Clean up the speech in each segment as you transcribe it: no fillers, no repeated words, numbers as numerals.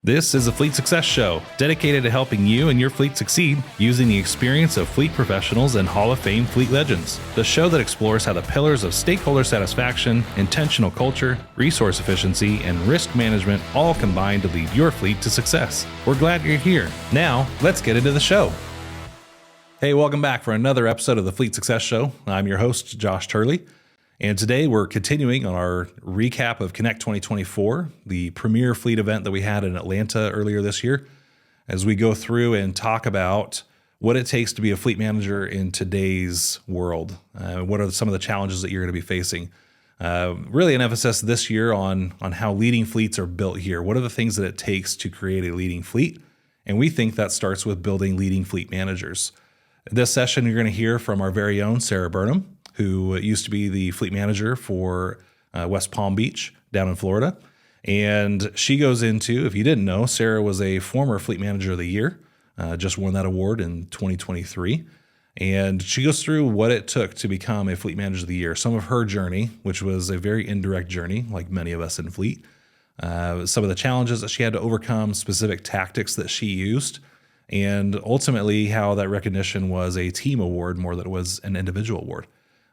This is a Fleet Success Show, dedicated to helping you and your fleet succeed using the experience of fleet professionals and Hall of Fame fleet legends. The show that explores how the pillars of stakeholder satisfaction, intentional culture, resource efficiency, and risk management all combine to lead your fleet to success. We're glad you're here. Now, let's get into the show. Hey, welcome back for another episode of the Fleet Success Show. I'm your host, Josh Turley. And today we're continuing on our recap of Connect 2024, the premier fleet event that we had in Atlanta earlier this year, as we go through and talk about what it takes to be a fleet manager in today's world. What are some of the challenges that you're going to be facing? Really an emphasis this year on how leading fleets are built here. What are the things that it takes to create a leading fleet? And we think that starts with building leading fleet managers. This session, you're going to hear from our very own Sara Burnam, who used to be the fleet manager for West Palm Beach down in Florida. And she goes into, if you didn't know, Sara was a former Fleet Manager of the Year, just won that award in 2023. And she goes through what it took to become a Fleet Manager of the Year, some of her journey, which was a very indirect journey, like many of us in fleet, some of the challenges that she had to overcome, specific tactics that she used, and ultimately how that recognition was a team award more than it was an individual award.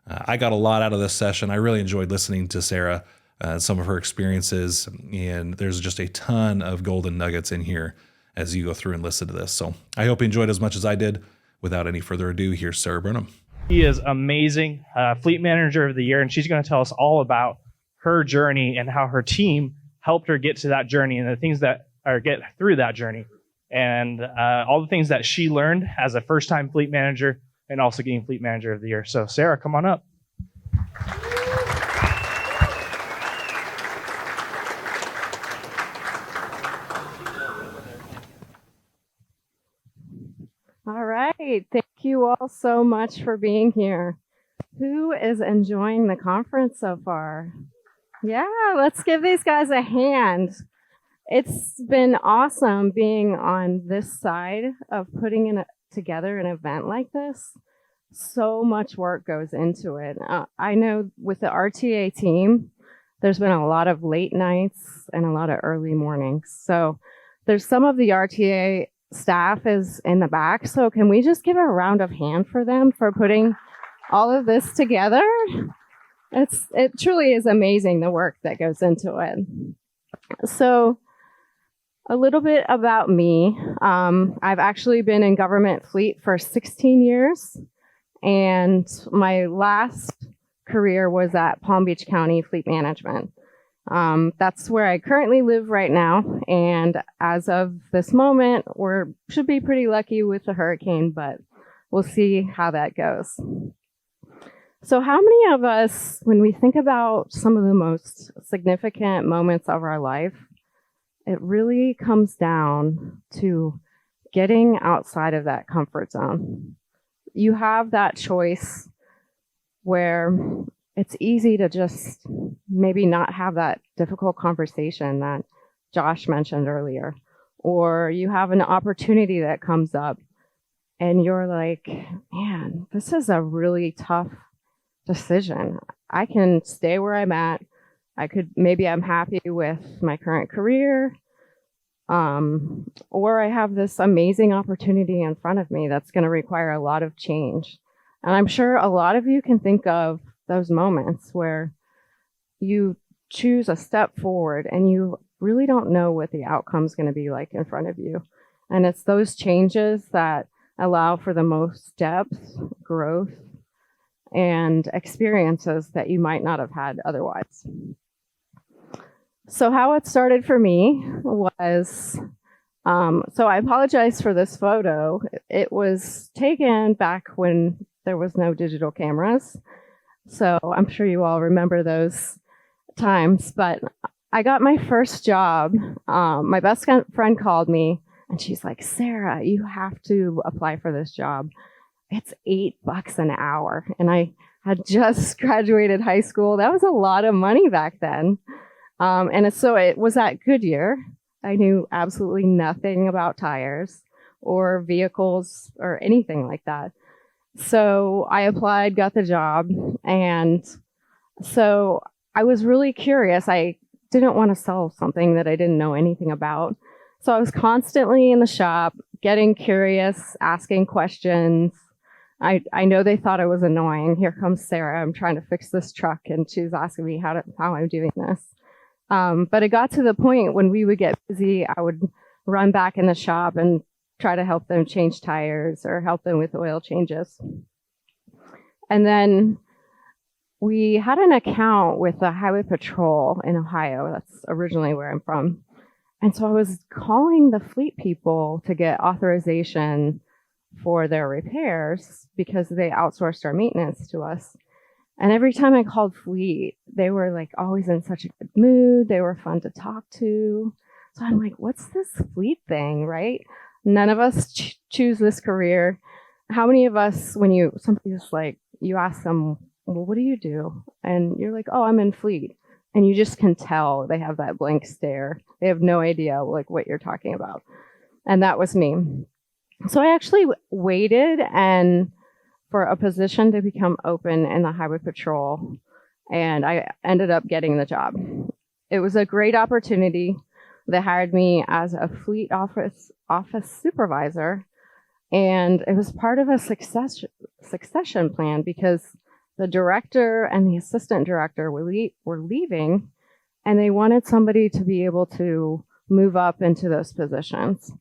I got a lot out of this session. I really enjoyed listening to Sara, some of her experiences, and there's just a ton of golden nuggets in here as you go through and listen to this. So I hope you enjoyed as much as I did. Without any further ado, here's Sara Burnam. She is amazing, Fleet Manager of the Year, and she's going to tell us all about her journey and how her team helped her get to that journey and the things that are get through that journey, and all the things that she learned as a first-time fleet manager and also getting Fleet Manager of the Year. So Sara, come on up. All right. Thank you all so much for being here. Who is enjoying the conference so far? Yeah, let's give these guys a hand. It's been awesome being on this side of putting together an event like this. So much work goes into it. I know with the RTA team, there's been a lot of late nights and a lot of early mornings. So there's some of the RTA staff is in the back. So can we just give a round of hand for them for putting all of this together? It truly is amazing the work that goes into it. So a little bit about me. I've actually been in government fleet for 16 years, and my last career was at Palm Beach County Fleet Management. That's where I currently live right now, and as of this moment, should be pretty lucky with the hurricane, but we'll see how that goes. So how many of us, when we think about some of the most significant moments of our life, it really comes down to getting outside of that comfort zone. You have that choice where it's easy to just maybe not have that difficult conversation that Josh mentioned earlier. Or you have an opportunity that comes up and you're like, man, this is a really tough decision. I can stay where I'm at. Maybe I'm happy with my current career, or I have this amazing opportunity in front of me that's going to require a lot of change. And I'm sure a lot of you can think of those moments where you choose a step forward and you really don't know what the outcome is going to be like in front of you. And it's those changes that allow for the most depth, growth, and experiences that you might not have had otherwise. So how it started for me was, so I apologize for this photo. It was taken back when there was no digital cameras. So I'm sure you all remember those times, but I got my first job. My best friend called me and she's like, Sara, you have to apply for this job. It's $8 an hour. And I had just graduated high school. That was a lot of money back then. So it was at Goodyear. I knew absolutely nothing about tires or vehicles or anything like that. So I applied, got the job. And so I was really curious. I didn't want to sell something that I didn't know anything about. So I was constantly in the shop, getting curious, asking questions. I know they thought I was annoying. Here comes Sarah. I'm trying to fix this truck, and she's asking me how I'm doing this. But it got to the point when we would get busy, I would run back in the shop and try to help them change tires or help them with oil changes. And then we had an account with the Highway Patrol in Ohio. That's originally where I'm from. And so I was calling the fleet people to get authorization for their repairs because they outsourced our maintenance to us. And every time I called fleet, they were like always in such a good mood. They were fun to talk to. So I'm like, what's this fleet thing, right? None of us choose this career. How many of us, when somebody's like, you ask them, well, what do you do? And you're like, oh, I'm in fleet. And you just can tell they have that blank stare. They have no idea like what you're talking about. And that was me. So I actually waited and for a position to become open in the Highway Patrol, and I ended up getting the job. It was a great opportunity. They hired me as a fleet office supervisor, and it was part of a succession plan because the director and the assistant director were leaving, and they wanted somebody to be able to move up into those positions.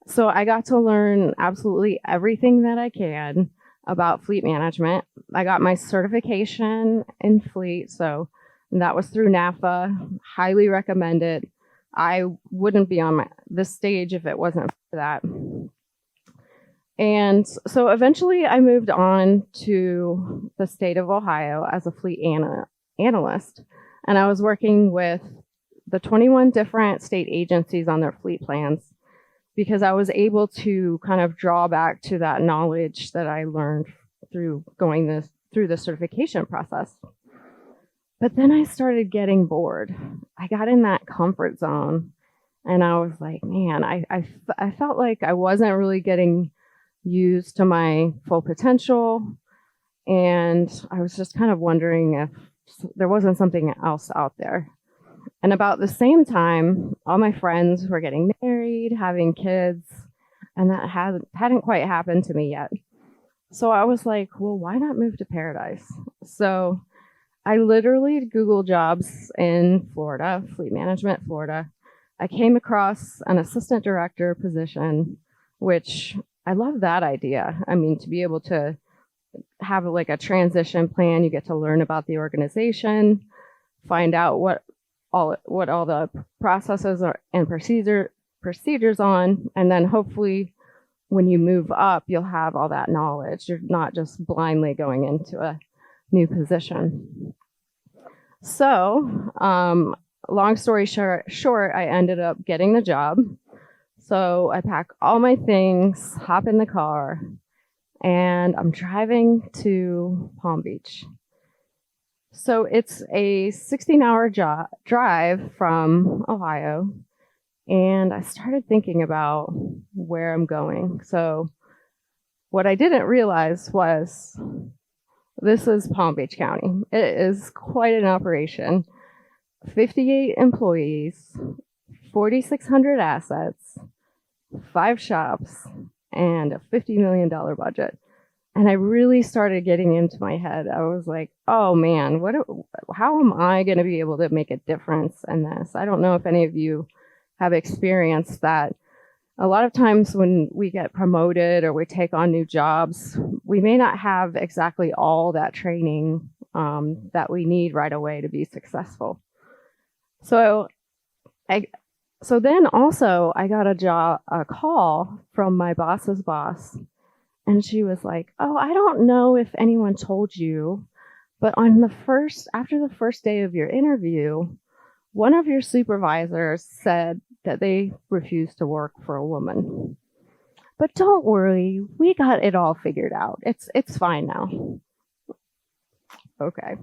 So I got to learn absolutely everything that I can about fleet management. I got my certification in fleet, so that was through NAFA. Highly recommend it. I wouldn't be on this stage if it wasn't for that. And so eventually I moved on to the state of Ohio as a fleet analyst. And I was working with the 21 different state agencies on their fleet plans because I was able to kind of draw back to that knowledge that I learned through going through the certification process. But then I started getting bored. I got in that comfort zone and I was like, man, I felt like I wasn't really getting used to my full potential. And I was just kind of wondering if there wasn't something else out there. And about the same time, all my friends were getting married, having kids, and that hadn't quite happened to me yet. So I was like, well, why not move to Paradise? So I literally Googled jobs in Florida, fleet management, Florida. I came across an assistant director position, which I love that idea. I mean, to be able to have like a transition plan, you get to learn about the organization, find out what all the processes are and procedures on, and then hopefully when you move up, you'll have all that knowledge. You're not just blindly going into a new position. So, long story short, I ended up getting the job. So I pack all my things, hop in the car, and I'm driving to Palm Beach. So it's a 16-hour drive from Ohio, and I started thinking about where I'm going. So what I didn't realize was this is Palm Beach County. It is quite an operation. 58 employees, 4,600 assets, 5 shops, and a $50 million budget. And I really started getting into my head. I was like, oh man, how am I going to be able to make a difference in this? I don't know if any of you have experienced that. A lot of times when we get promoted or we take on new jobs, we may not have exactly all that training that we need right away to be successful. So then also I got a call from my boss's boss. And she was like, oh, I don't know if anyone told you, but after the first day of your interview, one of your supervisors said that they refused to work for a woman. But don't worry, we got it all figured out. It's fine now. Okay.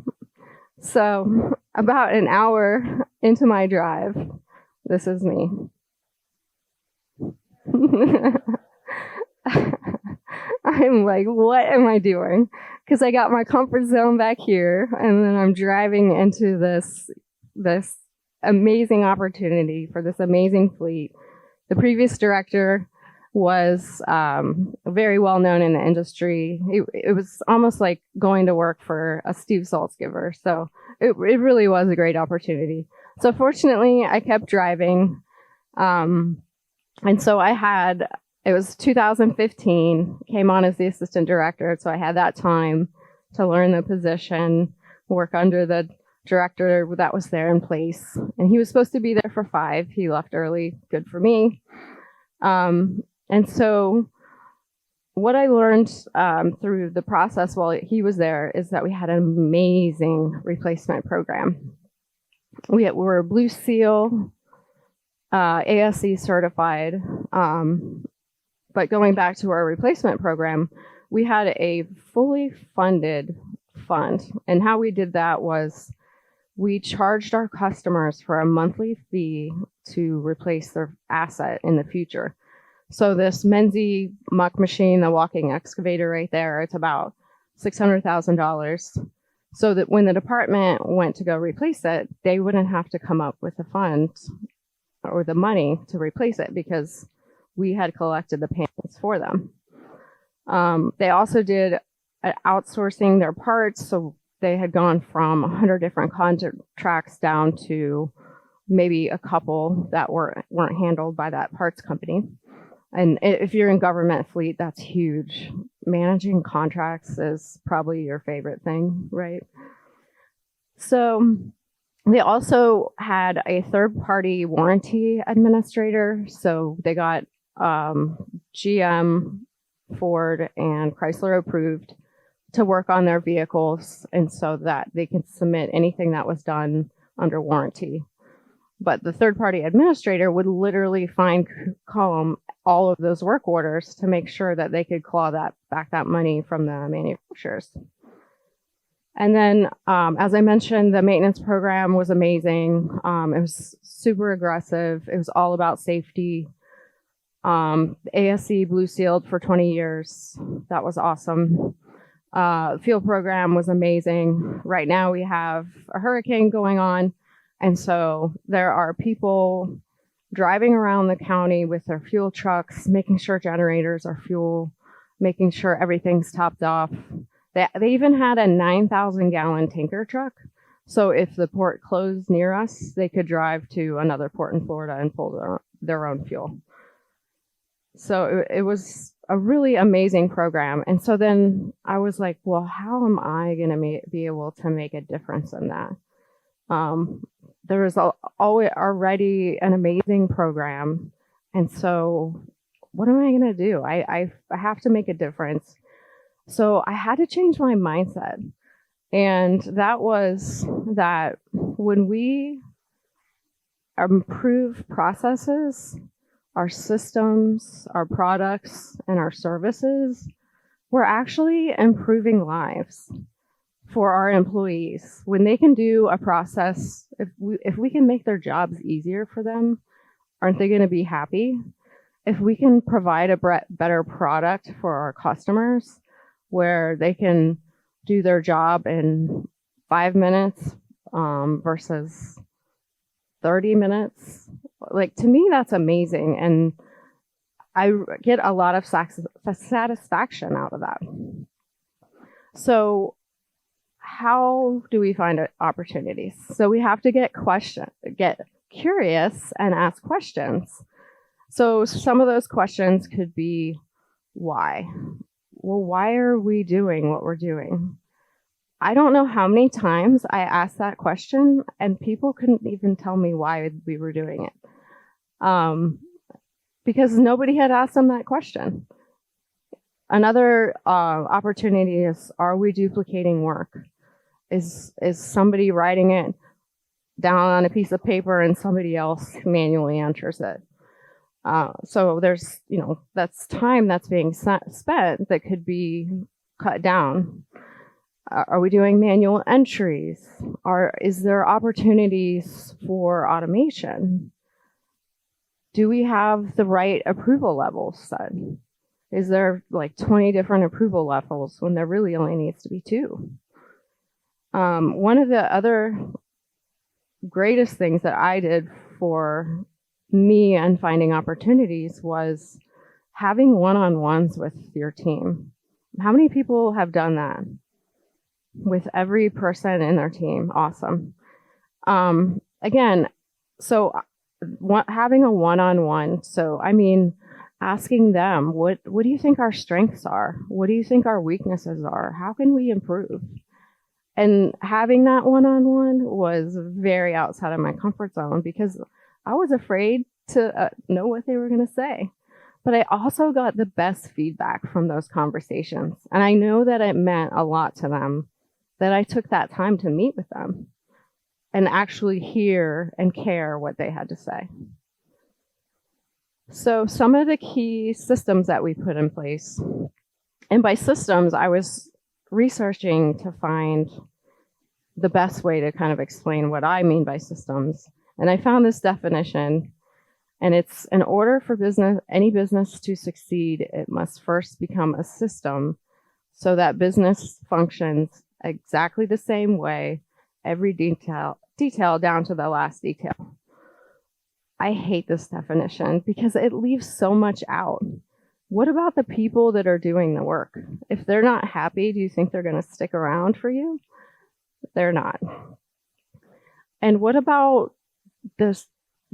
So about an hour into my drive, this is me. I'm like, what am I doing? Because I got my comfort zone back here, and then I'm driving into this amazing opportunity for this amazing fleet The previous director was very well known in the industry. It was almost like going to work for a Steve Saltzgiver. So it really was a great opportunity. So fortunately, I kept driving. And so it was 2015, came on as the assistant director. So I had that time to learn the position, work under the director that was there in place. And he was supposed to be there for 5. He left early. Good for me. And so what I learned through the process while he was there is that we had an amazing replacement program. We were Blue Seal, ASC certified. But going back to our replacement program, we had a fully funded fund. And how we did that was we charged our customers for a monthly fee to replace their asset in the future. So this Menzie muck machine, the walking excavator right there, it's about $600,000. So that when the department went to go replace it, they wouldn't have to come up with the funds or the money to replace it because we had collected the payments for them. They also did outsourcing their parts. So they had gone from 100 different contracts down to maybe a couple that weren't handled by that parts company. And if you're in government fleet, that's huge. Managing contracts is probably your favorite thing, right? So they also had a third-party warranty administrator. So they got GM, Ford, and Chrysler approved to work on their vehicles, and so that they could submit anything that was done under warranty. But the third-party administrator would literally find column all of those work orders to make sure that they could claw back that money from the manufacturers. And then, as I mentioned, the maintenance program was amazing. It was super aggressive. It was all about safety. ASC Blue Sealed for 20 years. That was awesome. Field program was amazing. Right now we have a hurricane going on. And so there are people driving around the county with their fuel trucks, making sure generators are full, making sure everything's topped off. They even had a 9,000 gallon tanker truck. So if the port closed near us, they could drive to another port in Florida and pull their own fuel. So it was a really amazing program. And so then I was like, well, how am I going to be able to make a difference in that? There was already an amazing program. And so what am I going to do? I have to make a difference. So I had to change my mindset. And that was that when we improve processes, our systems, our products, and our services, we're actually improving lives for our employees. When they can do a process, if we can make their jobs easier for them, aren't they going to be happy? If we can provide a better product for our customers where they can do their job in 5 minutes versus 30 minutes, like, to me, that's amazing. And I get a lot of satisfaction out of that. So how do we find opportunities? So we have to get curious and ask questions. So some of those questions could be, why? Well, why are we doing what we're doing? I don't know how many times I asked that question and people couldn't even tell me why we were doing it. Because nobody had asked them that question. Another opportunity is, are we duplicating work? Is somebody writing it down on a piece of paper and somebody else manually enters it? So there's, that's time that's being spent that could be cut down. Are we doing manual entries? Is there opportunities for automation? Do we have the right approval levels set? Is there like 20 different approval levels when there really only needs to be 2? One of the other greatest things that I did for me and finding opportunities was having one-on-ones with your team. How many people have done that with every person in their team? Awesome. Again, so having a one-on-one. So, I mean, asking them, what do you think our strengths are? What do you think our weaknesses are? How can we improve? And having that one-on-one was very outside of my comfort zone because I was afraid to know what they were going to say. But I also got the best feedback from those conversations. And I know that it meant a lot to them that I took that time to meet with them and actually hear and care what they had to say. So some of the key systems that we put in place, and by systems, I was researching to find the best way to kind of explain what I mean by systems. And I found this definition, and it's in order for any business to succeed, it must first become a system so that business functions exactly the same way, every detail down to the last detail. I hate this definition because it leaves so much out. What about the people that are doing the work? If they're not happy, do you think they're going to stick around for you? They're not. And what about the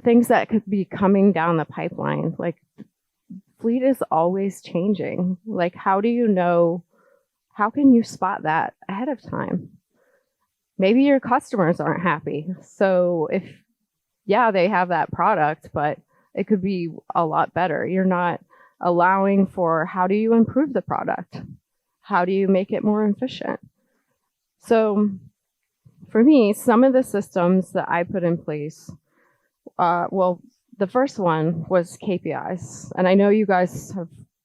things that could be coming down the pipeline? Like, fleet is always changing. Like, how do you know? How can you spot that ahead of time? Maybe your customers aren't happy. So they have that product, but it could be a lot better. You're not allowing for how do you improve the product? How do you make it more efficient? So for me, some of the systems that I put in place, the first one was KPIs. And I know you guys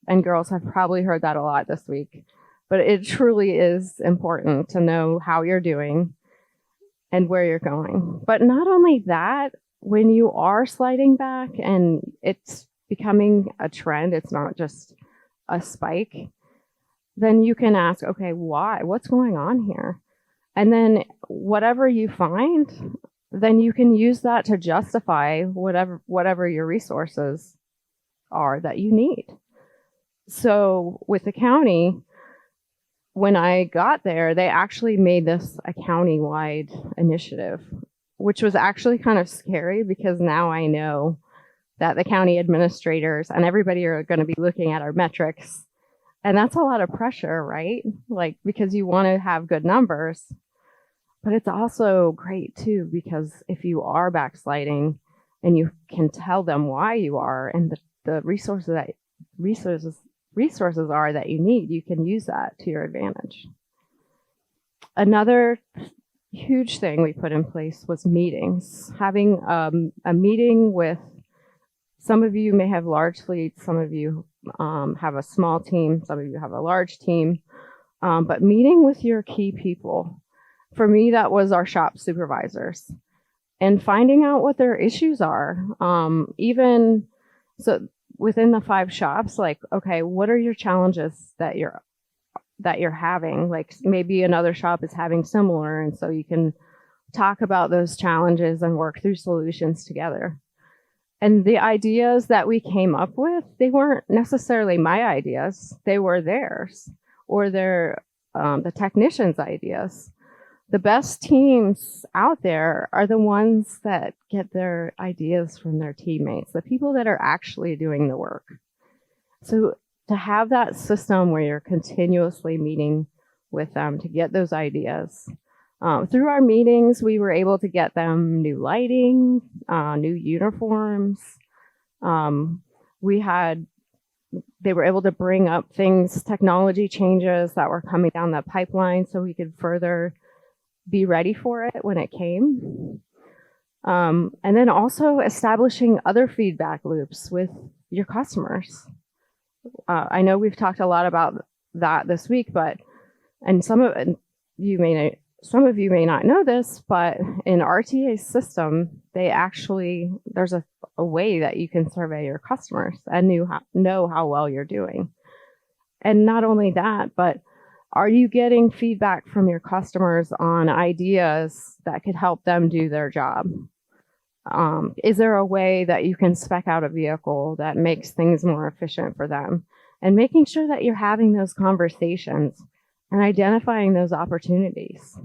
and girls have probably heard that a lot this week, but it truly is important to know how you're doing and where you're going. But not only that, when you are sliding back and it's becoming a trend, it's not just a spike, then you can ask, okay, why? What's going on here? And then whatever you find, then you can use that to justify whatever your resources are that you need. So with the county, when I got there, they actually made this a county-wide initiative, which was actually kind of scary because now I know that the county administrators and everybody are going to be looking at our metrics. And that's a lot of pressure, right? Like, because you want to have good numbers. But it's also great too, because if you are backsliding and you can tell them why you are and the resources are that you need, you can use that to your advantage. Another huge thing we put in place was meetings. Having a meeting with, some of you may have large fleets, some of you have a small team, some of you have a large team, but meeting with your key people. For me, that was our shop supervisors and finding out what their issues are. Even so within the 5 shops, like, okay, what are your challenges that you're having? Like maybe another shop is having similar. And so you can talk about those challenges and work through solutions together. And the ideas that we came up with, they weren't necessarily my ideas. They were theirs or the technicians' ideas. The best teams out there are the ones that get their ideas from their teammates, the people that are actually doing the work. So to have that system where you're continuously meeting with them to get those ideas. Through our meetings, we were able to get them new lighting, new uniforms. They were able to bring up technology changes that were coming down the pipeline so we could further be ready for it when it came. And then also establishing other feedback loops with your customers. I know we've talked a lot about that this week, some of you may not know this, but in RTA's system, there's a way that you can survey your customers and know how well you're doing. And not only that, but are you getting feedback from your customers on ideas that could help them do their job? Is there a way that you can spec out a vehicle that makes things more efficient for them? And making sure that you're having those conversations and identifying those opportunities.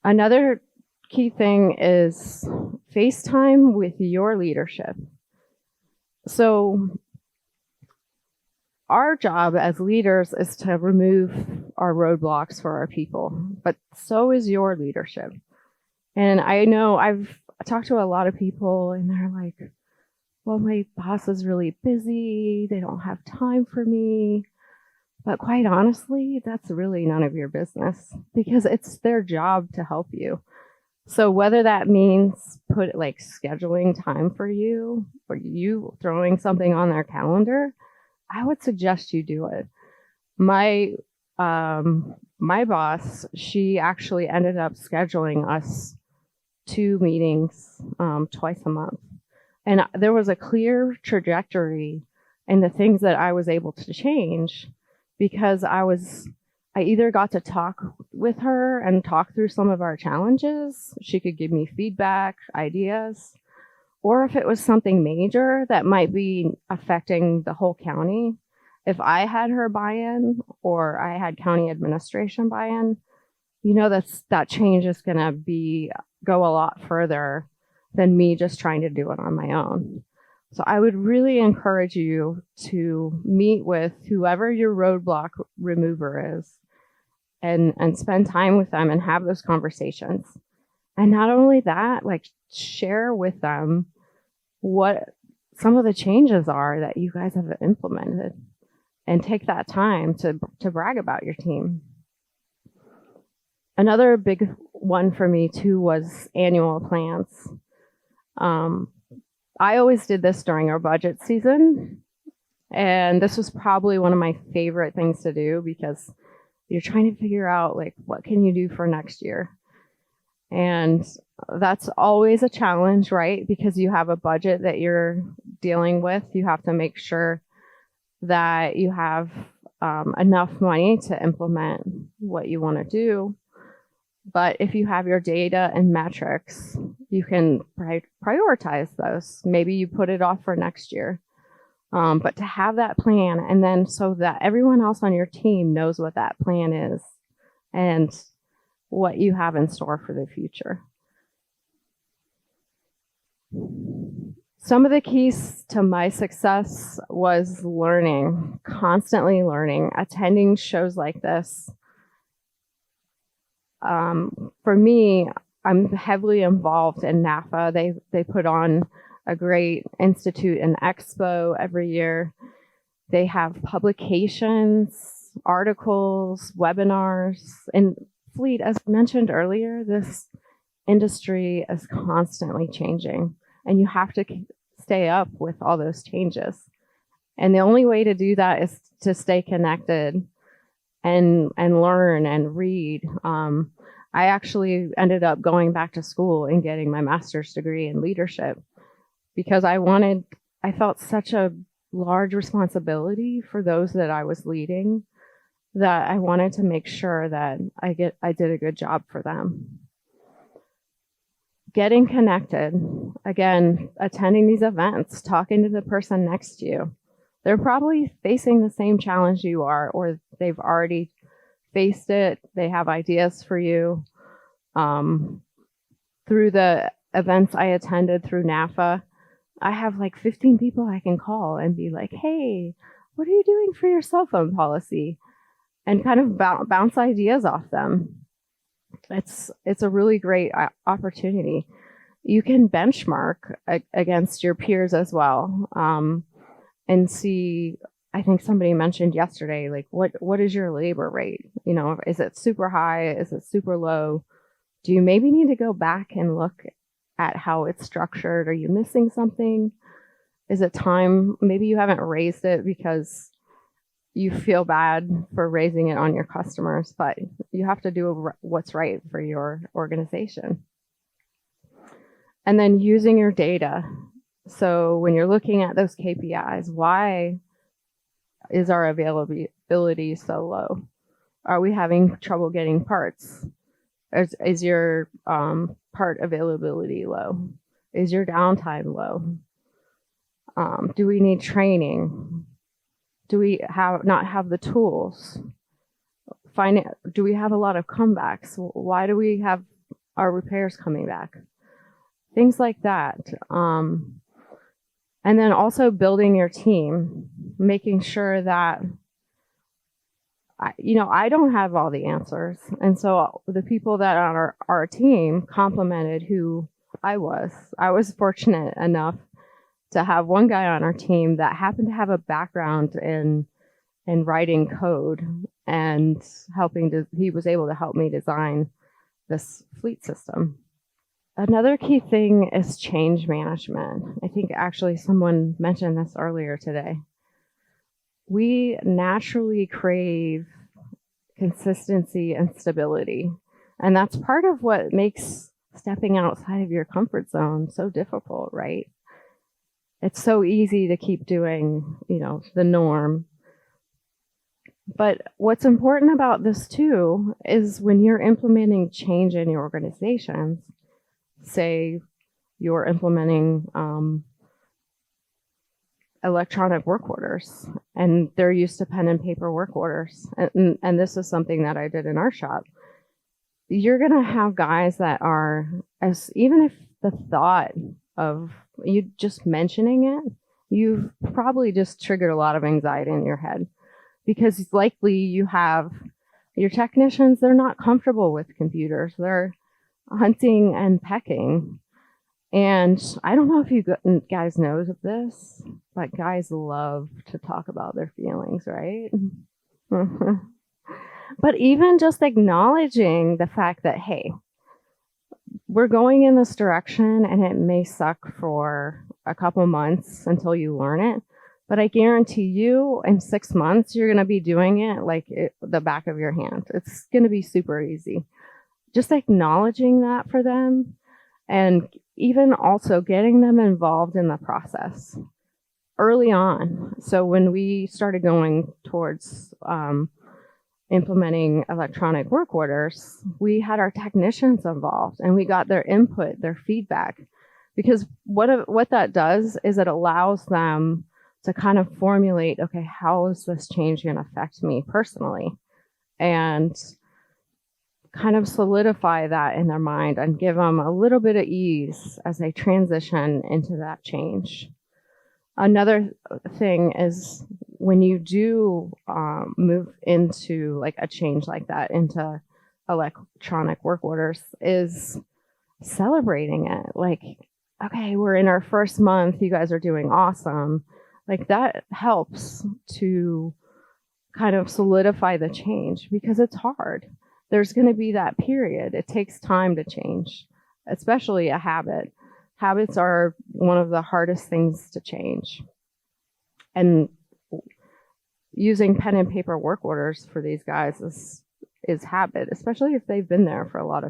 Another key thing is FaceTime with your leadership. So our job as leaders is to remove our roadblocks for our people, but so is your leadership. And I know I've talked to a lot of people and they're like, well, my boss is really busy. They don't have time for me. But quite honestly, that's really none of your business because it's their job to help you. So whether that means scheduling time for you or you throwing something on their calendar, I would suggest you do it. My boss, she actually ended up scheduling us 2 meetings twice a month. And there was a clear trajectory in the things that I was able to change because I either got to talk with her and talk through some of our challenges. She could give me feedback, ideas, or if it was something major that might be affecting the whole county, if I had her buy-in or I had county administration buy-in, that change is going to go a lot further than me just trying to do it on my own. So I would really encourage you to meet with whoever your roadblock remover is and spend time with them and have those conversations. And not only that, share with them what some of the changes are that you guys have implemented and take that time to brag about your team. Another big one for me too was annual plans. I always did this during our budget season, and this was probably one of my favorite things to do because you're trying to figure out what can you do for next year. And that's always a challenge, right? Because you have a budget that you're dealing with. You have to make sure that you have enough money to implement what you want to do. But if you have your data and metrics, you can prioritize those. Maybe you put it off for next year. But to have that plan, and then so that everyone else on your team knows what that plan is and what you have in store for the future. Some of the keys to my success was learning, constantly learning, attending shows like this. For me, I'm heavily involved in NAFA. They put on a great institute and expo every year. They have publications, articles, webinars. And fleet, as mentioned earlier, this industry is constantly changing, and you have to stay up with all those changes. And the only way to do that is to stay connected and learn and read. I actually ended up going back to school and getting my master's degree in leadership because I felt such a large responsibility for those that I was leading that I wanted to make sure that I did a good job for them. Getting connected, again, attending these events, talking to the person next to you. They're probably facing the same challenge you are, or they've already faced it. They have ideas for you. Through the events I attended through NAFA, I have 15 people I can call and be like, hey, what are you doing for your cell phone policy? And kind of bounce ideas off them. It's a really great opportunity. You can benchmark against your peers as well, and see. I think somebody mentioned yesterday, what is your labor rate? Is it super high? Is it super low? Do you maybe need to go back and look at how it's structured? Are you missing something? Is it time? Maybe you haven't raised it because you feel bad for raising it on your customers, but you have to do what's right for your organization. And then using your data. So when you're looking at those KPIs, why is our availability so low? Are we having trouble getting parts? Is your part availability low? Is your downtime low? Do we need training? Do we not have the tools? Do we have a lot of comebacks? Why do we have our repairs coming back? Things like that. And then also building your team, making sure that, I don't have all the answers. And so the people that are on our team complemented who I was. I was fortunate enough to have one guy on our team that happened to have a background in writing code and he was able to help me design this fleet system. Another key thing is change management. I think actually someone mentioned this earlier today. We naturally crave consistency and stability. And that's part of what makes stepping outside of your comfort zone so difficult, right? It's so easy to keep doing, the norm. But what's important about this too is when you're implementing change in your organizations, say you're implementing electronic work orders and they're used to pen and paper work orders. And this is something that I did in our shop. You're going to have guys that are, even if the thought of you just mentioning it, you've probably just triggered a lot of anxiety in your head, because likely you have your technicians, they're not comfortable with computers. They're hunting and pecking. And I don't know if you guys know of this, but guys love to talk about their feelings, right? But even just acknowledging the fact that, hey, we're going in this direction and it may suck for a couple months until you learn it. But I guarantee you in 6 months, you're going to be doing it like the back of your hand. It's going to be super easy. Just acknowledging that for them, and even also getting them involved in the process early on. So when we started going towards implementing electronic work orders, we had our technicians involved and we got their input, their feedback, because what that does is it allows them to kind of formulate, okay, how is this change going to affect me personally? And kind of solidify that in their mind and give them a little bit of ease as they transition into that change. Another thing is when you do move into like a change like that into electronic work orders, is celebrating it. Like, okay, we're in our first month, you guys are doing awesome. Like that helps to kind of solidify the change, because it's hard. There's going to be that period. It takes time to change, especially a habit. Habits are one of the hardest things to change. And using pen and paper work orders for these guys is habit, especially if they've been there for a lot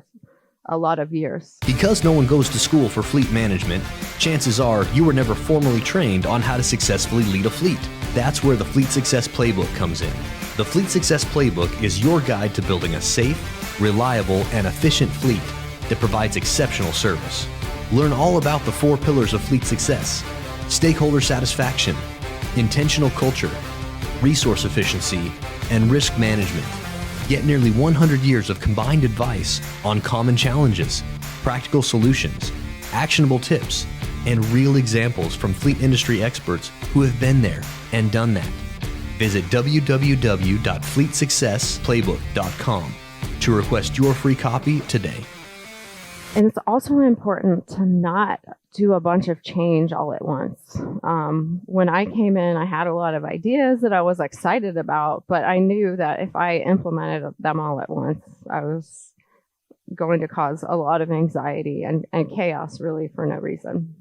of years. Because no one goes to school for fleet management, chances are you were never formally trained on how to successfully lead a fleet. That's where the Fleet Success Playbook comes in. The Fleet Success Playbook is your guide to building a safe, reliable, and efficient fleet that provides exceptional service. Learn all about the 4 pillars of fleet success: stakeholder satisfaction, intentional culture, resource efficiency, and risk management. Get nearly 100 years of combined advice on common challenges, practical solutions, actionable tips, and real examples from fleet industry experts who have been there and done that. Visit www.fleetsuccessplaybook.com to request your free copy today. And it's also important to not do a bunch of change all at once. When I came in, I had a lot of ideas that I was excited about, but I knew that if I implemented them all at once, I was going to cause a lot of anxiety and chaos, really, for no reason.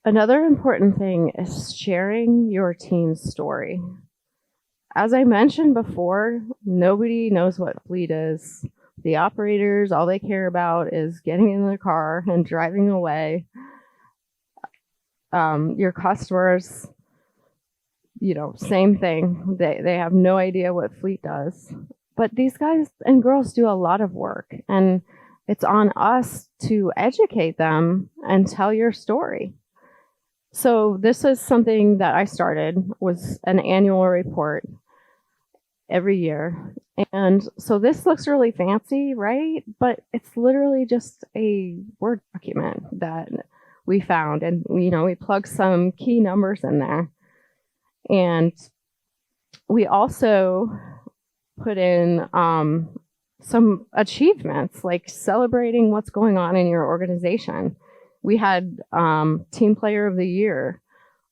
Another important thing is sharing your team's story. As I mentioned before, nobody knows what fleet is. The operators, all they care about is getting in the car and driving away. Your customers, same thing. They have no idea what fleet does. But these guys and girls do a lot of work. And It's on us to educate them and tell your story. So this is something that I started, was an annual report every year. And so this looks really fancy, right? But it's literally just a Word document that we found, and we plug some key numbers in there. And we also put in some achievements, like celebrating what's going on in your organization. We had Team Player of the Year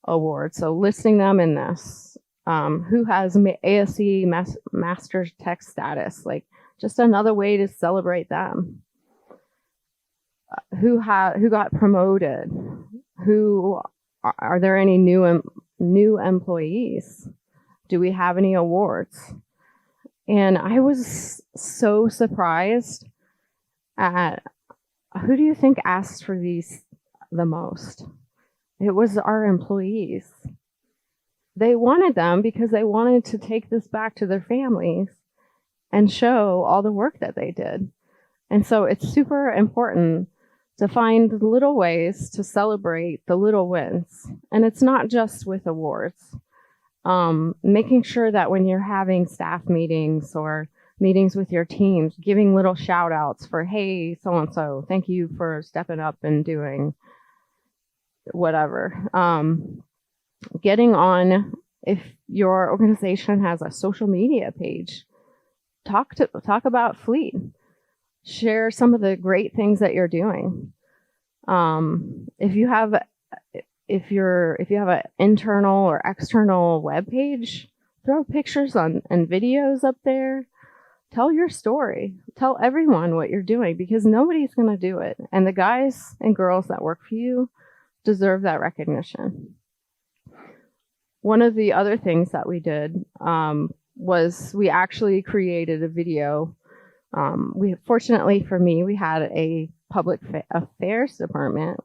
award, so listing them in this. Who has ASE Master Tech status, like just another way to celebrate them. Who got promoted? Who are there any new employees? Do we have any awards? And I was so surprised at who do you think asked for these the most? It was our employees. They wanted them because they wanted to take this back to their families and show all the work that they did. And so it's super important to find little ways to celebrate the little wins. And it's not just with awards. Making sure that when you're having staff meetings or meetings with your teams, giving little shout outs for, hey, so-and-so, thank you for stepping up and doing whatever. Getting on, if your organization has a social media page, talk about Fleet. Share some of the great things that you're doing. If you have an internal or external web page, throw pictures and videos up there. Tell your story. Tell everyone what you're doing, because nobody's going to do it. And the guys and girls that work for you deserve that recognition. One of the other things that we did was we actually created a video. Fortunately for me, we had a public affairs department.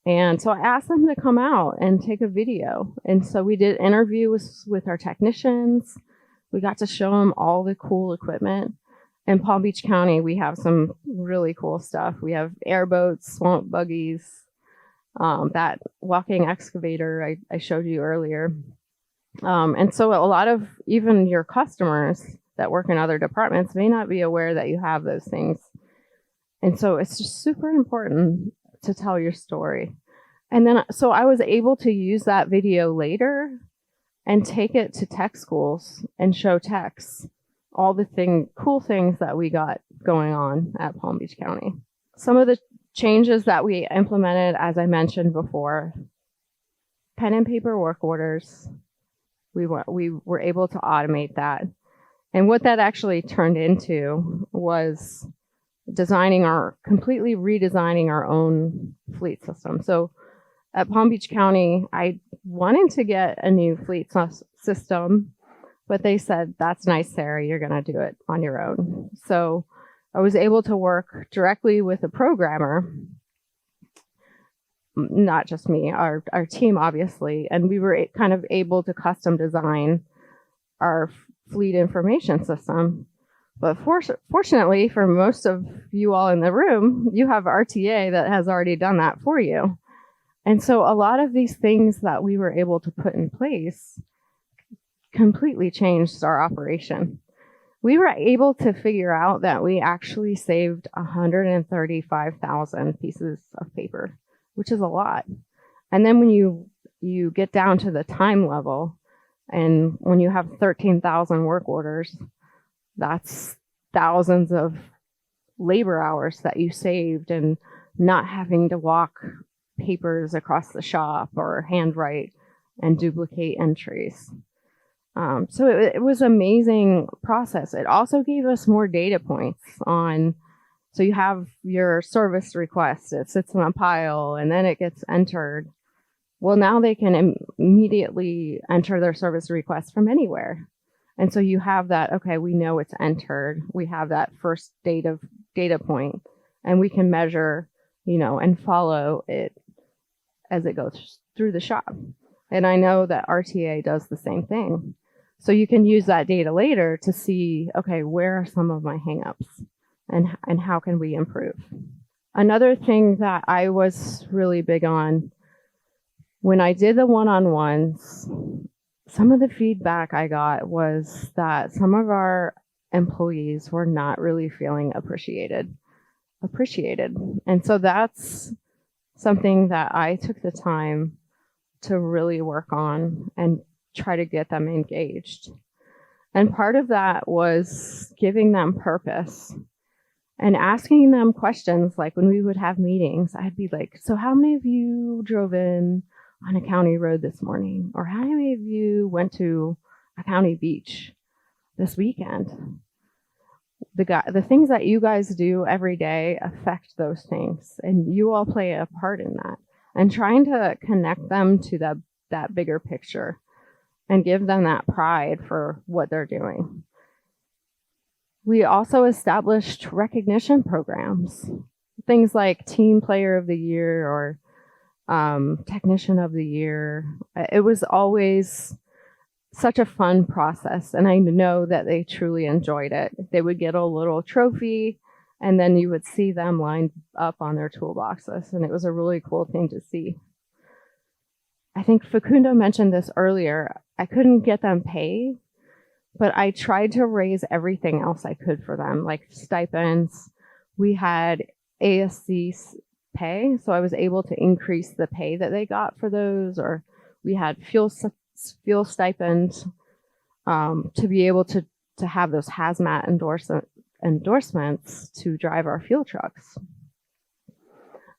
And so I asked them to come out and take a video. And so we did interviews with our technicians. We got to show them all the cool equipment. In Palm Beach County, we have some really cool stuff. We have airboats, swamp buggies, that walking excavator I showed you earlier. And so a lot of even your customers that work in other departments may not be aware that you have those things. And so it's just super important to tell your story. And then, so I was able to use that video later and take it to tech schools and show techs all the cool things that we got going on at Palm Beach County. Some of the changes that we implemented, as I mentioned before, pen and paper work orders. We were able to automate that. And what that actually turned into was completely redesigning our own fleet system. So at Palm Beach County, I wanted to get a new fleet system, but they said, that's nice, Sarah, you're going to do it on your own. So I was able to work directly with a programmer, not just me, our team, obviously, and we were kind of able to custom design our fleet information system. But fortunately, for most of you all in the room, you have RTA that has already done that for you. And so a lot of these things that we were able to put in place completely changed our operation. We were able to figure out that we actually saved 135,000 pieces of paper, which is a lot. And then when you get down to the time level, and when you have 13,000 work orders, that's thousands of labor hours that you saved, and not having to walk papers across the shop or handwrite and duplicate entries. So it was an amazing process. It also gave us more data points on, so you have your service request, it sits in a pile and then it gets entered. Well, now they can immediately enter their service request from anywhere. And so you have that, okay, we know it's entered. We have that first data point, and we can measure, and follow it as it goes through the shop. And I know that RTA does the same thing. So you can use that data later to see, okay, where are some of my hangups? and how can we improve. Another thing that I was really big on when I did the one-on-ones, some of the feedback I got was that some of our employees were not really feeling appreciated. And so that's something that I took the time to really work on and try to get them engaged. And part of that was giving them purpose and asking them questions. Like when we would have meetings, I'd be like, so how many of you drove in on a county road this morning? Or how many of you went to a county beach this weekend? The things that you guys do every day affect those things, and you all play a part in that. And trying to connect them to that bigger picture and give them that pride for what they're doing. We also established recognition programs, things like Team Player of the Year or Technician of the Year. It was always such a fun process, and I know that they truly enjoyed it. They would get a little trophy, and then you would see them lined up on their toolboxes, and it was a really cool thing to see. I think Facundo mentioned this earlier. I couldn't get them paid, but I tried to raise everything else I could for them, like stipends. We had ASC pay, so I was able to increase the pay that they got for those, or we had fuel stipends to be able to have those hazmat endorsements to drive our fuel trucks.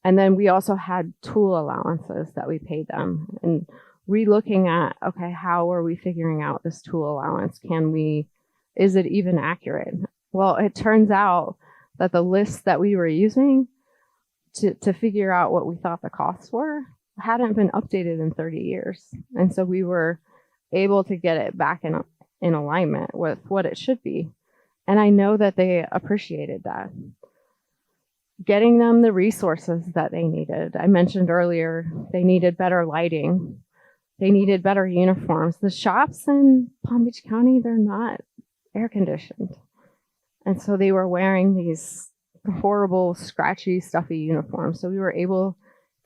And then we also had tool allowances that we paid them, and relooking at, okay, how are we figuring out this tool allowance? Is it even accurate? Well, it turns out that the list that we were using to figure out what we thought the costs were hadn't been updated in 30 years. And so we were able to get it back in alignment with what it should be. And I know that they appreciated that. Getting them the resources that they needed. I mentioned earlier, they needed better lighting. They needed better uniforms. The shops in Palm Beach County, they're not air conditioned. And so they were wearing these horrible, scratchy, stuffy uniforms. So we were able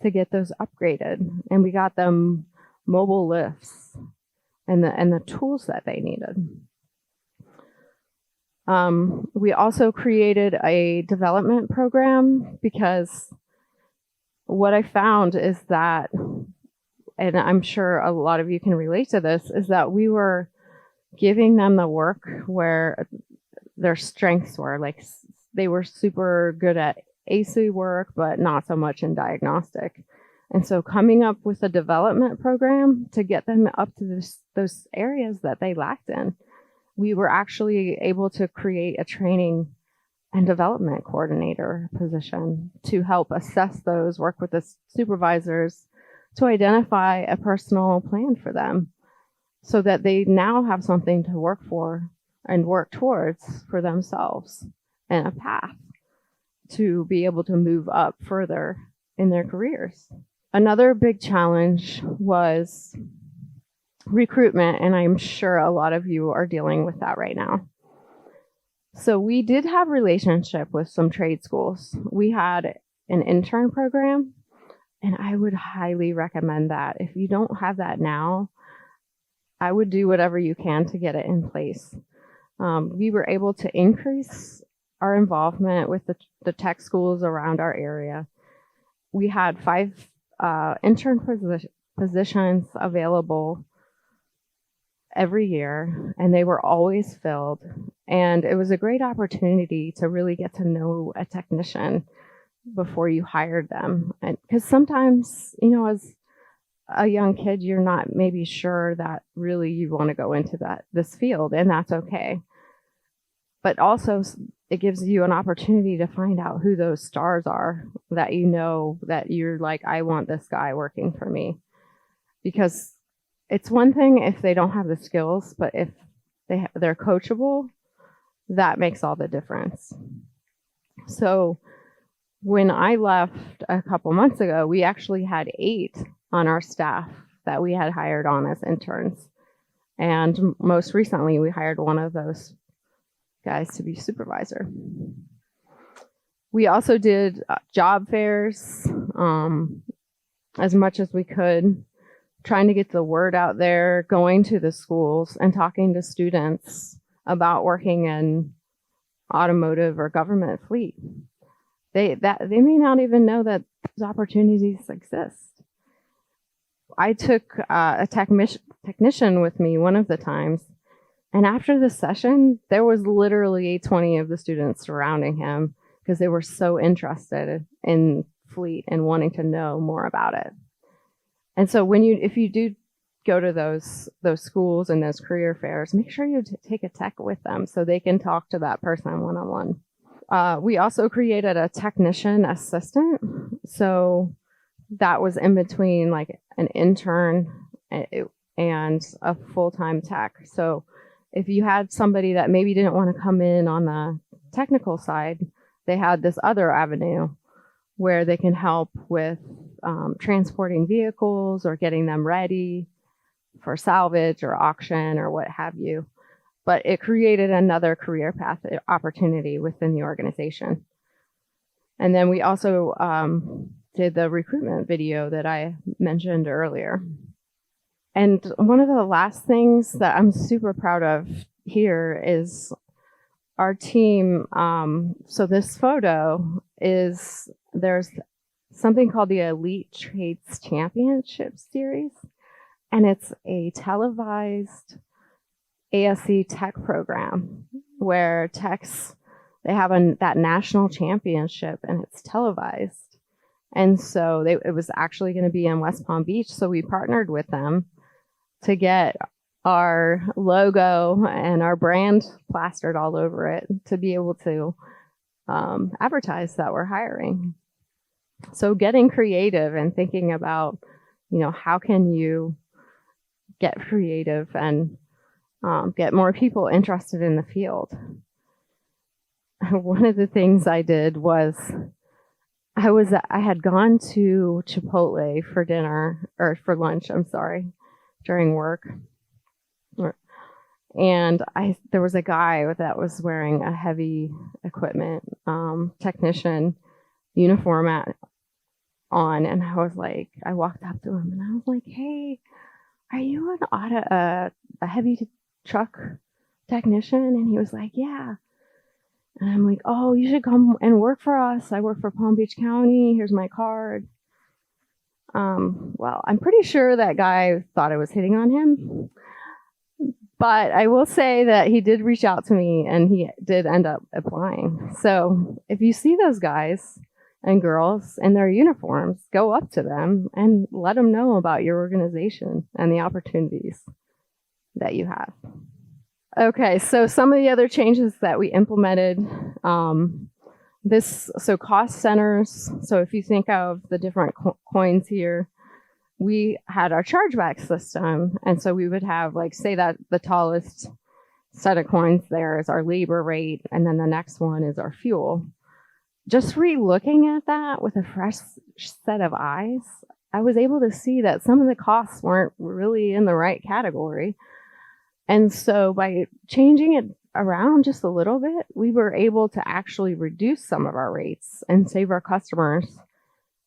to get those upgraded, and we got them mobile lifts and the tools that they needed. We also created a development program, because what I found is that, and I'm sure a lot of you can relate to this, is that we were giving them the work where their strengths were. Like they were super good at AC work, but not so much in diagnostic. And so coming up with a development program to get them up to those areas that they lacked in, we were actually able to create a training and development coordinator position to help assess those, work with the supervisors to identify a personal plan for them so that they now have something to work for and work towards for themselves and a path to be able to move up further in their careers. Another big challenge was recruitment, and I'm sure a lot of you are dealing with that right now. So we did have relationship with some trade schools. We had an intern program, and I would highly recommend that. If you don't have that now, I would do whatever you can to get it in place. We were able to increase our involvement with the tech schools around our area. We had 5 intern positions available every year, and they were always filled. And it was a great opportunity to really get to know a technician before you hired them. And because sometimes, as a young kid, you're not maybe sure that really you want to go into this field, and that's okay. But also it gives you an opportunity to find out who those stars are that that you're like, I want this guy working for me. Because it's one thing if they don't have the skills, but if they're coachable, that makes all the difference. So when I left a couple months ago, we actually had 8 on our staff that we had hired on as interns. And most recently, we hired one of those guys to be supervisor. We also did job fairs as much as we could, trying to get the word out there, going to the schools and talking to students about working in automotive or government fleet. They may not even know that those opportunities exist. I took a technician with me one of the times, and after the session, there was literally 20 of the students surrounding him because they were so interested in fleet and wanting to know more about it. And so if you do go to those schools and those career fairs, make sure you take a tech with them so they can talk to that person one-on-one. We also created a technician assistant. So that was in between like an intern and a full-time tech. So if you had somebody that maybe didn't want to come in on the technical side, they had this other avenue where they can help with transporting vehicles or getting them ready for salvage or auction or what have you. But it created another career path opportunity within the organization. And then we also did the recruitment video that I mentioned earlier. And one of the last things that I'm super proud of here is our team. So this photo is, there's something called the Elite Trades Championship Series, and it's a televised ASC tech program where techs, they have that national championship and it's televised. And so it was actually going to be in West Palm Beach. So we partnered with them to get our logo and our brand plastered all over it to be able to advertise that we're hiring. So getting creative and thinking about, how can you get creative and get more people interested in the field. One of the things I did was I had gone to Chipotle for dinner, or for lunch, during work. And there was a guy that was wearing a heavy equipment technician uniform on, and I walked up to him and I was like, "Hey, are you a heavy truck technician?" And he was like, "Yeah." And I'm like, "Oh, you should come and work for us. I work for Palm Beach County. Here's my card." Well, I'm pretty sure that guy thought I was hitting on him. But I will say that he did reach out to me and he did end up applying. So if you see those guys and girls in their uniforms, go up to them and let them know about your organization and the opportunities that you have. Okay, so some of the other changes that we implemented, cost centers. So if you think of the different coins here, we had our chargeback system. And so we would have, say that the tallest set of coins there is our labor rate, and then the next one is our fuel. Just re-looking at that with a fresh set of eyes, I was able to see that some of the costs weren't really in the right category. And so by changing it around just a little bit, we were able to actually reduce some of our rates and save our customers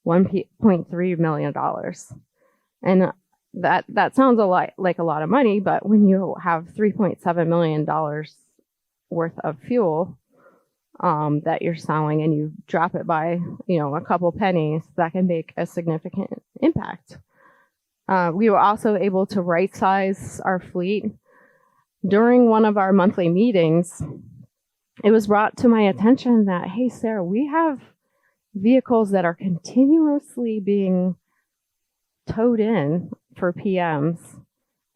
$1.3 million. And that sounds like a lot of money, but when you have $3.7 million worth of fuel that you're selling and you drop it by, a couple pennies, that can make a significant impact. We were also able to right size our fleet. During one of our monthly meetings, it was brought to my attention that, hey, Sarah, we have vehicles that are continuously being towed in for PMs,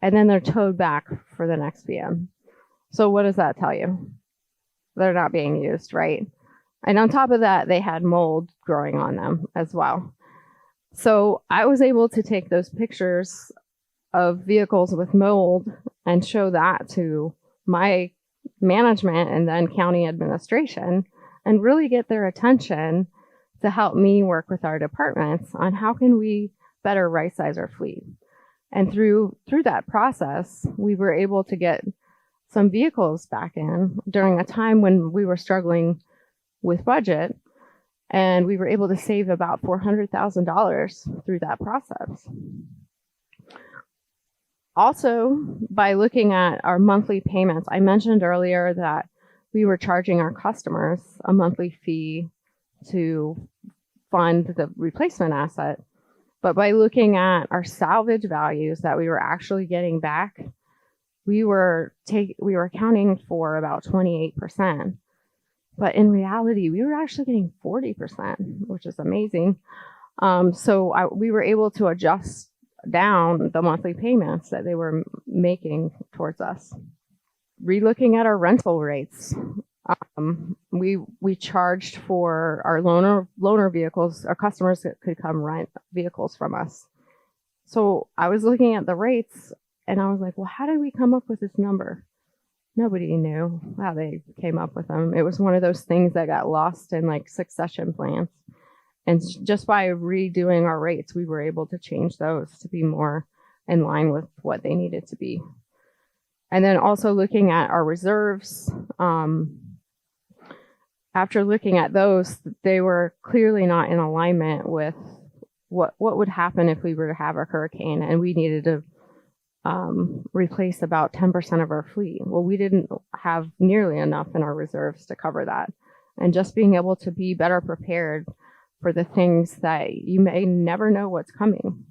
and then they're towed back for the next PM. So what does that tell you? They're not being used, right? And on top of that, they had mold growing on them as well. So I was able to take those pictures of vehicles with mold and show that to my management and then county administration and really get their attention to help me work with our departments on how can we better right size our fleet. And through that process, we were able to get some vehicles back in during a time when we were struggling with budget. And we were able to save about $400,000 through that process. Also, by looking at our monthly payments, I mentioned earlier that we were charging our customers a monthly fee to fund the replacement asset. But by looking at our salvage values that we were actually getting back, we were accounting for about 28%. But in reality, we were actually getting 40%, which is amazing. We were able to adjust down the monthly payments that they were making towards us. Relooking at our rental rates, we charged for our loaner vehicles. Our customers that could come rent vehicles from us. So I was looking at the rates, and I was like, well, how did we come up with this number? Nobody knew how they came up with them. It was one of those things that got lost in like succession plans. And just by redoing our rates, we were able to change those to be more in line with what they needed to be. And then also looking at our reserves, after looking at those, they were clearly not in alignment with what would happen if we were to have a hurricane and we needed to replace about 10% of our fleet. Well, we didn't have nearly enough in our reserves to cover that. And just being able to be better prepared for the things that you may never know what's coming.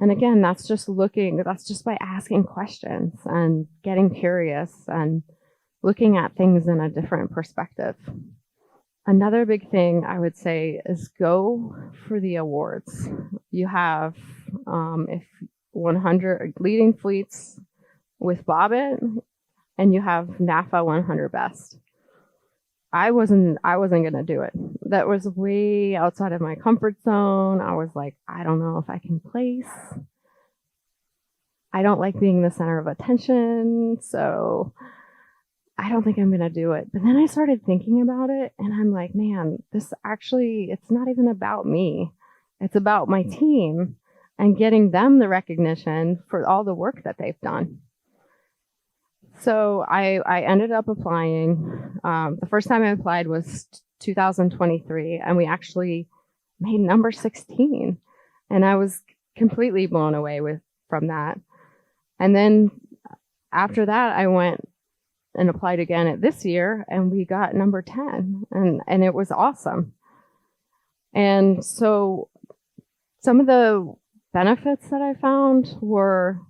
And again, that's just by asking questions and getting curious and looking at things in a different perspective. Another big thing I would say is go for the awards. You have, if 100 leading fleets with Bobbitt, and you have NAFA 100 best. I wasn't going to do it. That was way outside of my comfort zone. I was like, I don't know if I can place. I don't like being the center of attention, so I don't think I'm going to do it. But then I started thinking about it, and I'm like, man, it's not even about me. It's about my team and getting them the recognition for all the work that they've done. So I ended up applying. The first time I applied was 2023, and we actually made number 16. And I was completely blown away from that. And then after that, I went and applied again at this year, and we got number 10, and it was awesome. And so some of the benefits that I found were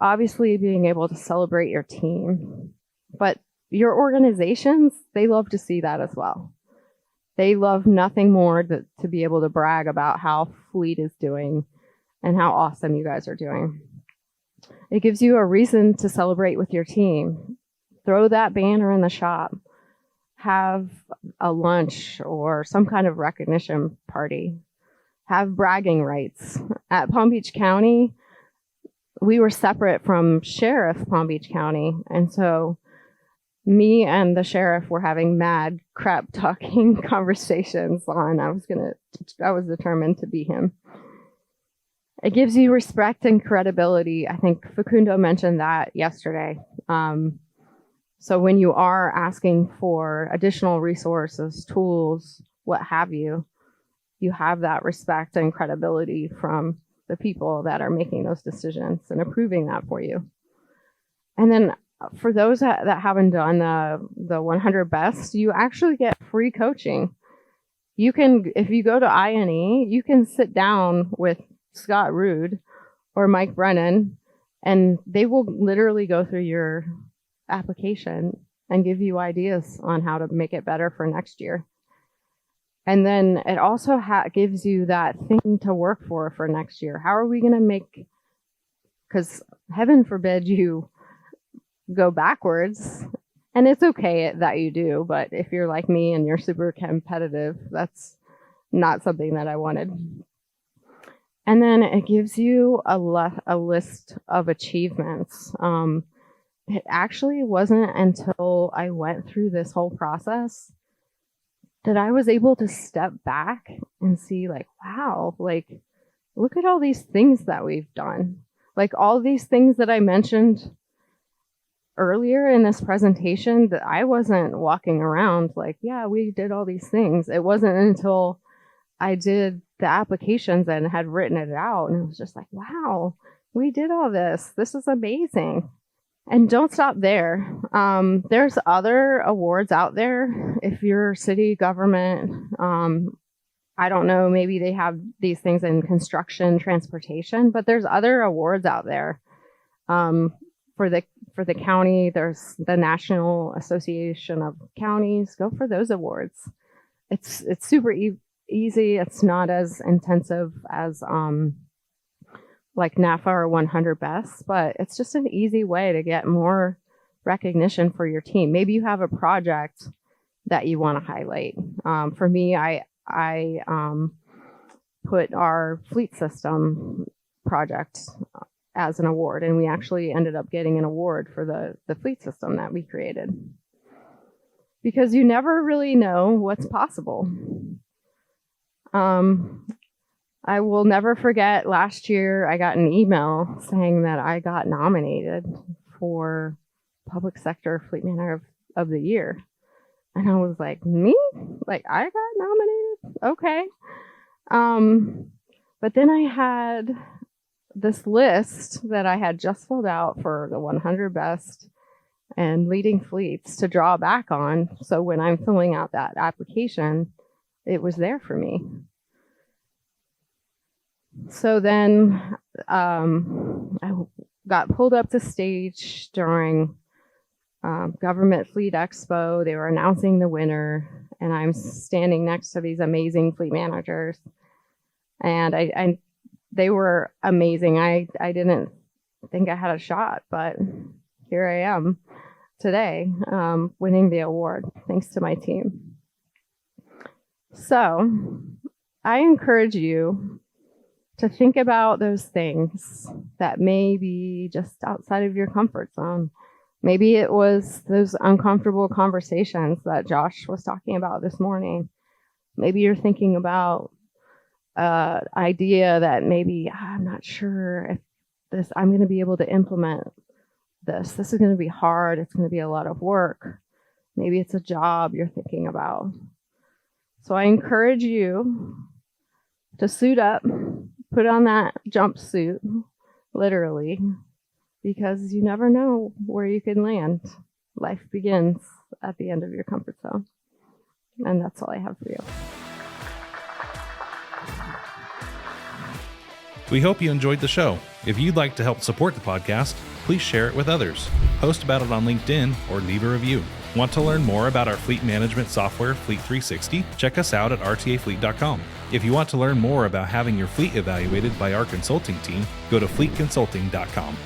obviously being able to celebrate your team, but your organizations, they love to see that as well. They love nothing more to be able to brag about how Fleet is doing and how awesome you guys are doing. It gives you a reason to celebrate with your team. Throw that banner in the shop. Have a lunch or some kind of recognition party. Have bragging rights. At Palm Beach County, we were separate from Sheriff Palm Beach County. And so me and the sheriff were having mad crap talking conversations I was determined to be him. It gives you respect and credibility. I think Facundo mentioned that yesterday. So when you are asking for additional resources, tools, what have you, you have that respect and credibility from the people that are making those decisions and approving that for you. And then for those that haven't done the 100 best, you actually get free coaching. You can, if you go to INE, you can sit down with Scott Rude or Mike Brennan, and they will literally go through your application and give you ideas on how to make it better for next year. And then it also gives you that thing to work for next year. How are we going to make, because heaven forbid you go backwards, and it's okay that you do, but if you're like me and you're super competitive, that's not something that I wanted. And then it gives you a list of achievements. It actually wasn't until I went through this whole process that I was able to step back and see, like, wow, like, look at all these things that we've done. Like, all these things that I mentioned earlier in this presentation that I wasn't walking around like, yeah, we did all these things. It wasn't until I did the applications and had written it out, and it was just like, wow, we did all this. This is amazing. And don't stop there. There's other awards out there. If you're city government, I don't know, maybe they have these things in construction, transportation, but there's other awards out there. For the county, there's the National Association of Counties. Go for those awards. It's super easy. It's not as intensive as like NAFA or 100 Best, but it's just an easy way to get more recognition for your team. Maybe you have a project that you want to highlight. For me, I put our fleet system project as an award, and we actually ended up getting an award for the fleet system that we created, because you never really know what's possible. I will never forget last year I got an email saying that I got nominated for Public Sector Fleet Manager of the Year. And I was like, me? Like, I got nominated? Okay. But then I had this list that I had just filled out for the 100 Best and leading fleets to draw back on. So when I'm filling out that application, it was there for me. So then I got pulled up to stage during Government Fleet Expo. They were announcing the winner, and I'm standing next to these amazing fleet managers. And they were amazing. I didn't think I had a shot, but here I am today, winning the award thanks to my team. So I encourage you to think about those things that may be just outside of your comfort zone. Maybe it was those uncomfortable conversations that Josh was talking about this morning. Maybe you're thinking about an idea that maybe I'm not sure if I'm going to be able to implement this. This is going to be hard. It's going to be a lot of work. Maybe it's a job you're thinking about. So I encourage you to suit up, put on that jumpsuit, literally, because you never know where you can land. Life begins at the end of your comfort zone. And that's all I have for you. We hope you enjoyed the show. If you'd like to help support the podcast, please share it with others. Post about it on LinkedIn or leave a review. Want to learn more about our fleet management software, Fleet 360? Check us out at rtafleet.com. If you want to learn more about having your fleet evaluated by our consulting team, go to fleetconsulting.com.